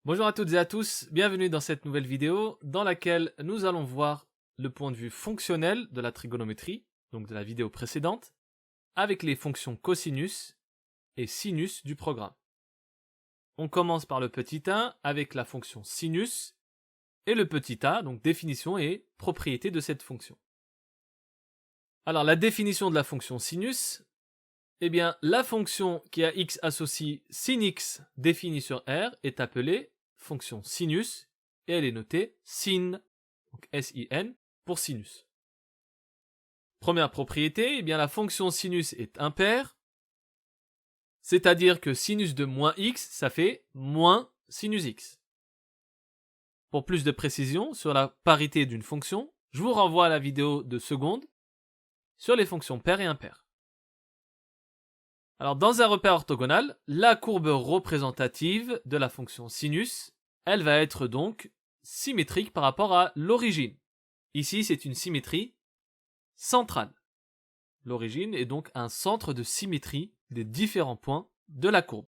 Bonjour à toutes et à tous, bienvenue dans cette nouvelle vidéo dans laquelle nous allons voir le point de vue fonctionnel de la trigonométrie, donc de la vidéo précédente, avec les fonctions cosinus et sinus du programme. On commence par le petit 1 avec la fonction sinus et le petit a, donc définition et propriété de cette fonction. Alors la définition de la fonction sinus, eh bien la fonction qui a x associé sin x définie sur R est appelée fonction sinus et elle est notée sin, donc S-I-N, pour sinus. Première propriété, eh bien la fonction sinus est impaire, c'est-à-dire que sinus de moins x, ça fait moins sinus x. Pour plus de précision sur la parité d'une fonction, je vous renvoie à la vidéo de seconde sur les fonctions paires et impaires. Alors dans un repère orthogonal, la courbe représentative de la fonction sinus, elle va être donc symétrique par rapport à l'origine. Ici, c'est une symétrie centrale. L'origine est donc un centre de symétrie des différents points de la courbe.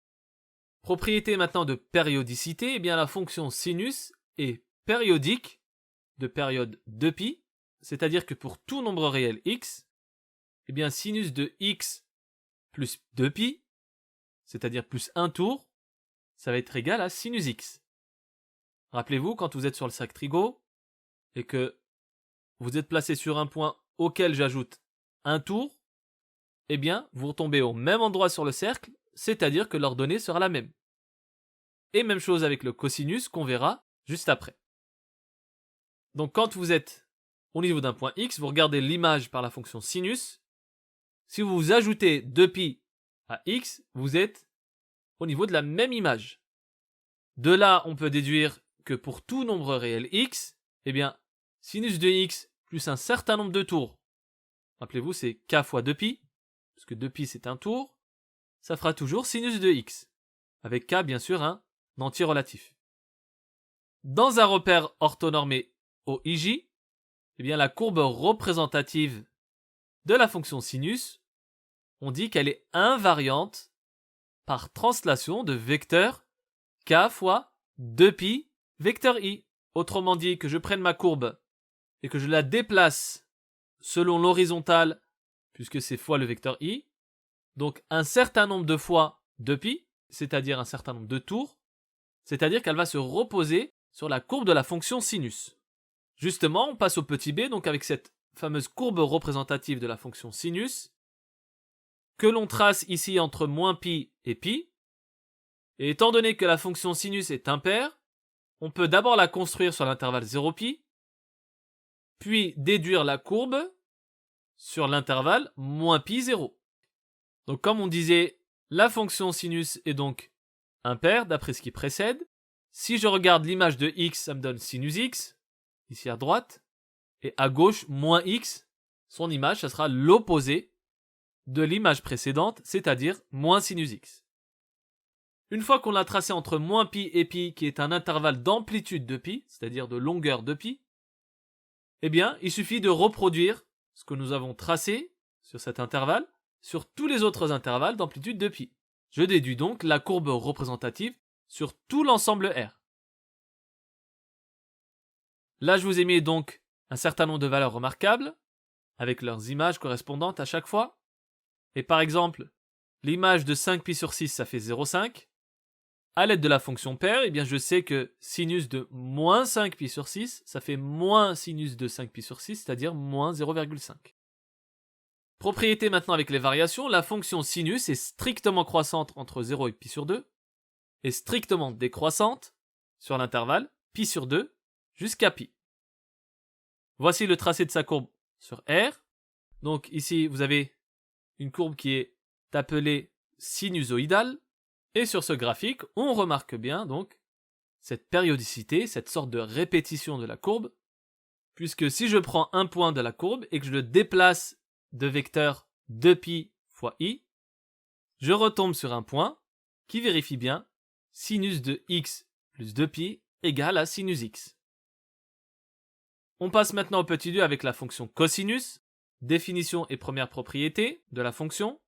Propriété maintenant de périodicité, eh bien la fonction sinus est périodique de période 2π, c'est-à-dire que pour tout nombre réel x, eh bien sinus de x plus 2π, c'est-à-dire plus un tour, ça va être égal à sinus x. Rappelez-vous, quand vous êtes sur le cercle trigo et que vous êtes placé sur un point auquel j'ajoute un tour, eh bien, vous retombez au même endroit sur le cercle, c'est-à-dire que l'ordonnée sera la même. Et même chose avec le cosinus qu'on verra juste après. Donc quand vous êtes au niveau d'un point x, vous regardez l'image par la fonction sinus. Si vous ajoutez 2π à x, vous êtes au niveau de la même image. De là, on peut déduire que pour tout nombre réel x, eh bien, sinus de x plus un certain nombre de tours, rappelez-vous, c'est k fois 2π, puisque 2π c'est un tour, ça fera toujours sinus de x, avec k bien sûr un entier relatif. Dans un repère orthonormé OIJ, eh bien, la courbe représentative de la fonction sinus, on dit qu'elle est invariante par translation de vecteur k fois 2π vecteur i. Autrement dit, que je prenne ma courbe et que je la déplace selon l'horizontale, puisque c'est fois le vecteur i, donc un certain nombre de fois 2π, c'est-à-dire un certain nombre de tours, c'est-à-dire qu'elle va se reposer sur la courbe de la fonction sinus. Justement, on passe au petit b, donc avec cette fameuse courbe représentative de la fonction sinus, que l'on trace ici entre moins π et π, et étant donné que la fonction sinus est impaire, on peut d'abord la construire sur l'intervalle 0π, puis déduire la courbe sur l'intervalle moins π 0. Donc comme on disait, la fonction sinus est donc impaire d'après ce qui précède. Si je regarde l'image de x, ça me donne sinus x, ici à droite, et à gauche, moins x, son image, ça sera l'opposé de l'image précédente, c'est-à-dire moins sinus x. Une fois qu'on l'a tracé entre moins π et π, qui est un intervalle d'amplitude de π, c'est-à-dire de longueur de π, eh bien, il suffit de reproduire ce que nous avons tracé sur cet intervalle sur tous les autres intervalles d'amplitude de π. Je déduis donc la courbe représentative sur tout l'ensemble R. Là, je vous ai mis donc un certain nombre de valeurs remarquables, avec leurs images correspondantes à chaque fois. Et par exemple, l'image de 5π sur 6, ça fait 0,5. À l'aide de la fonction paire, eh bien, je sais que sinus de moins 5π sur 6, ça fait moins sinus de 5π sur 6, c'est-à-dire moins 0,5. Propriété maintenant avec les variations, la fonction sinus est strictement croissante entre 0 et π sur 2, et strictement décroissante sur l'intervalle π sur 2 jusqu'à π. Voici le tracé de sa courbe sur R. Donc ici, vous avez une courbe qui est appelée sinusoïdale. Et sur ce graphique, on remarque bien donc cette périodicité, cette sorte de répétition de la courbe, puisque si je prends un point de la courbe et que je le déplace de vecteur 2π fois i, je retombe sur un point qui vérifie bien sinus de x plus 2π égale à sinus x. On passe maintenant au petit 2 avec la fonction cosinus, définition et première propriété de la fonction.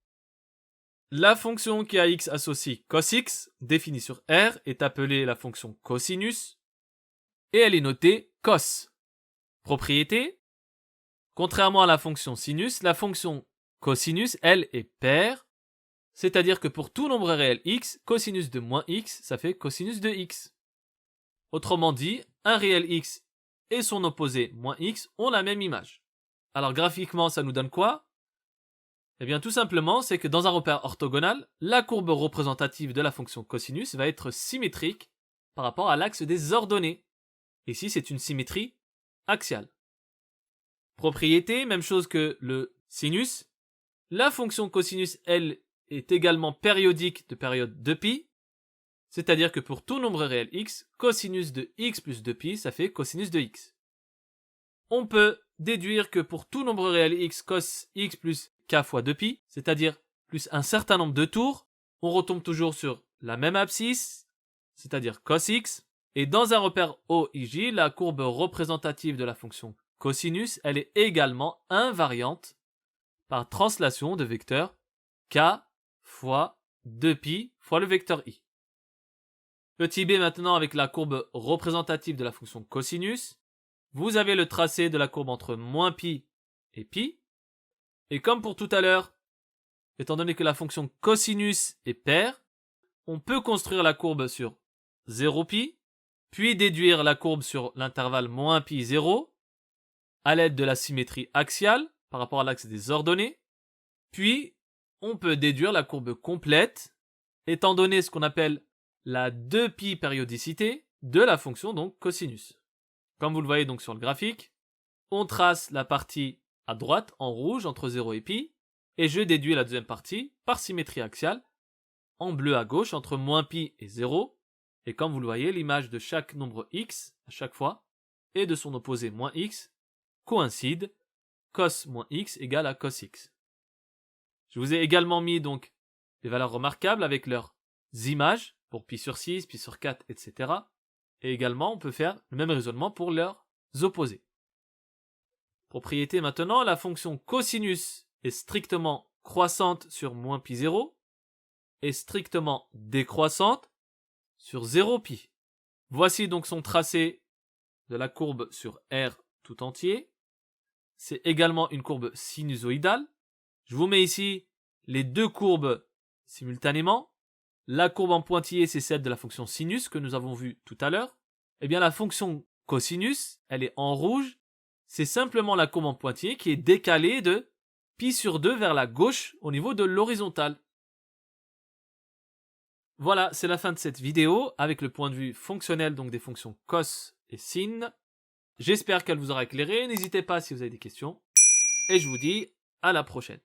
La fonction qui a x associe cos x, définie sur R, est appelée la fonction cosinus, et elle est notée cos. Propriété: contrairement à la fonction sinus, la fonction cosinus, elle, est paire, c'est-à-dire que pour tout nombre réel x, cosinus de moins x, ça fait cosinus de x. Autrement dit, un réel x et son opposé moins x ont la même image. Alors graphiquement, ça nous donne quoi? Eh bien tout simplement, c'est que dans un repère orthogonal, la courbe représentative de la fonction cosinus va être symétrique par rapport à l'axe des ordonnées. Ici, c'est une symétrie axiale. Propriété, même chose que le sinus. La fonction cosinus, elle, est également périodique de période 2π, c'est-à-dire que pour tout nombre réel x, cosinus de x plus 2π, ça fait cosinus de x. On peut déduire que pour tout nombre réel x, cos x plus k fois 2π, c'est-à-dire plus un certain nombre de tours, on retombe toujours sur la même abscisse, c'est-à-dire cos x, et dans un repère OIJ, la courbe représentative de la fonction cosinus, elle est également invariante par translation de vecteur k fois 2π fois le vecteur i. Petit b maintenant avec la courbe représentative de la fonction cosinus. Vous avez le tracé de la courbe entre moins π et π. Et comme pour tout à l'heure, étant donné que la fonction cosinus est paire, on peut construire la courbe sur 0π, puis déduire la courbe sur l'intervalle moins π 0 à l'aide de la symétrie axiale par rapport à l'axe des ordonnées. Puis, on peut déduire la courbe complète, étant donné ce qu'on appelle la 2π périodicité de la fonction donc cosinus. Comme vous le voyez donc sur le graphique, on trace la partie à droite en rouge entre 0 et π, et je déduis la deuxième partie par symétrie axiale en bleu à gauche entre moins π et 0, et comme vous le voyez, l'image de chaque nombre x à chaque fois et de son opposé moins x coïncide, cos moins x égale à cos x. Je vous ai également mis donc des valeurs remarquables avec leurs images pour π sur 6, π sur 4, etc. Et également, on peut faire le même raisonnement pour leurs opposés. Propriété maintenant, la fonction cosinus est strictement croissante sur moins π 0 et strictement décroissante sur 0π. Voici donc son tracé de la courbe sur R tout entier. C'est également une courbe sinusoïdale. Je vous mets ici les deux courbes simultanément. La courbe en pointillé, c'est celle de la fonction sinus que nous avons vue tout à l'heure. Eh bien, la fonction cosinus, elle est en rouge. C'est simplement la courbe en pointillé qui est décalée de π sur 2 vers la gauche au niveau de l'horizontale. Voilà, c'est la fin de cette vidéo avec le point de vue fonctionnel donc des fonctions cos et sin. J'espère qu'elle vous aura éclairé. N'hésitez pas si vous avez des questions. Et je vous dis à la prochaine.